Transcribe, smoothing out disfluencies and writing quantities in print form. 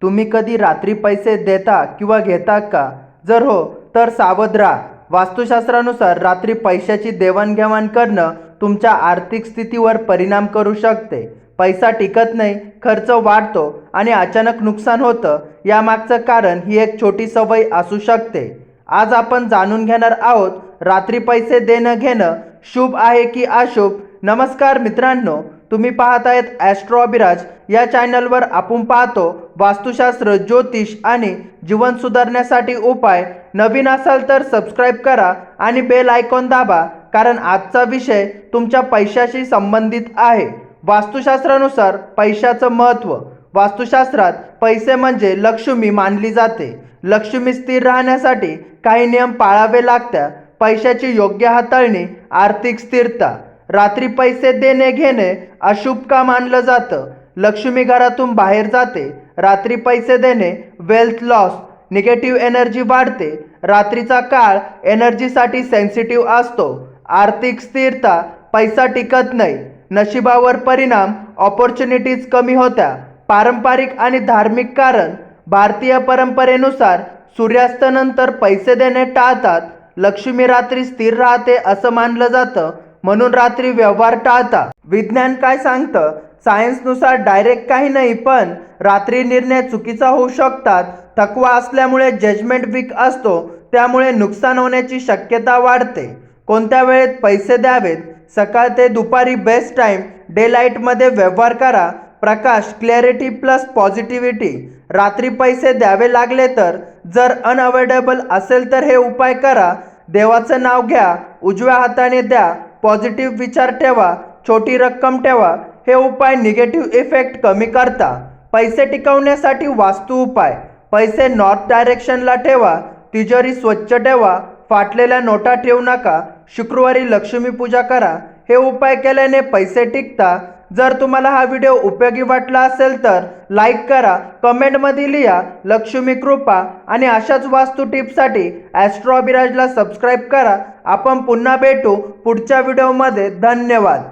तुम्ही कधी रात्री पैसे देता किंवा घेता का? जर हो तर सावध राहा. वास्तुशास्त्रानुसार रात्री पैशाची देवाणघेवाण करणं तुमच्या आर्थिक स्थितीवर परिणाम करू शकते. पैसा टिकत नाही, खर्च वाढतो आणि अचानक नुकसान होतं. यामागचं कारण ही एक छोटी सवय असू शकते. आज आपण जाणून घेणार आहोत, रात्री पैसे देणं घेणं शुभ आहे की अशुभ. नमस्कार मित्रांनो, तुम्ही पाहत आहेत ॲस्ट्रो अभिराज. या चॅनलवर आपण पाहतो वास्तुशास्त्र, ज्योतिष आणि जीवन सुधारण्यासाठी उपाय. नवीन असाल तर सबस्क्राईब करा आणि बेल आयकॉन दाबा, कारण आजचा विषय तुमच्या पैशाशी संबंधित आहे. वास्तुशास्त्रानुसार पैशाचं महत्त्व. वास्तुशास्त्रात पैसे म्हणजे लक्ष्मी मानली जाते. लक्ष्मी स्थिर राहण्यासाठी काही नियम पाळावे लागतात. पैशाची योग्य हाताळणी, आर्थिक स्थिरता. रात्री पैसे देणे घेणे अशुभ का मानलं जातं? लक्ष्मी घरातून बाहेर जाते. रात्री पैसे देणे वेल्थ लॉस, निगेटिव्ह एनर्जी वाढते. रात्रीचा काळ एनर्जीसाठी सेन्सिटिव्ह असतो. आर्थिक स्थिरता, पैसा टिकत नाही. नशिबावर परिणाम, ऑपॉर्च्युनिटीज कमी होत्या. पारंपरिक आणि धार्मिक कारण. भारतीय परंपरेनुसार सूर्यास्तानंतर पैसे देणे टाळतात. लक्ष्मी रात्री स्थिर राहते असं मानलं जातं, म्हणून रात्री व्यवहार टाळतात. विज्ञान काय सांगतं? सायन्सनुसार डायरेक्ट काही नाही, पण रात्री निर्णय चुकीचा होऊ शकतात. थकवा असल्यामुळे जजमेंट वीक असतो, त्यामुळे नुकसान होण्याची शक्यता वाढते. कोणत्या वेळेत पैसे द्यावेत? सकाळ ते दुपारी बेस्ट टाईम. डे लाईटमध्ये व्यवहार करा. प्रकाश, क्लॅरिटी प्लस पॉझिटिव्हिटी. रात्री पैसे द्यावे लागले तर, जर अनअवेलेबल असेल तर हे उपाय करा. देवाचं नाव घ्या, उजव्या हाताने द्या, पॉझिटिव्ह विचार ठेवा, छोटी रक्कम ठेवा. हे उपाय निगेटिव्ह इफेक्ट कमी करता. पैसे टिकवण्यासाठी वास्तू उपाय. पैसे नॉर्थ डायरेक्शनला ठेवा. तिजोरी स्वच्छ ठेवा. फाटलेल्या नोटा ठेवू नका. शुक्रवारी लक्ष्मी पूजा करा. हे उपाय केल्याने पैसे टिकता. जर तुम्हाला हा व्हिडिओ उपयोगी वाटला असेल तर लाईक करा, कमेंटमध्ये लिहा लक्ष्मी कृपा, आणि अशाच वास्तू टिप्ससाठी ॲस्ट्रो अभिराजला सबस्क्राईब करा. आपण पुन्हा भेटू पुढच्या व्हिडिओमध्ये. धन्यवाद.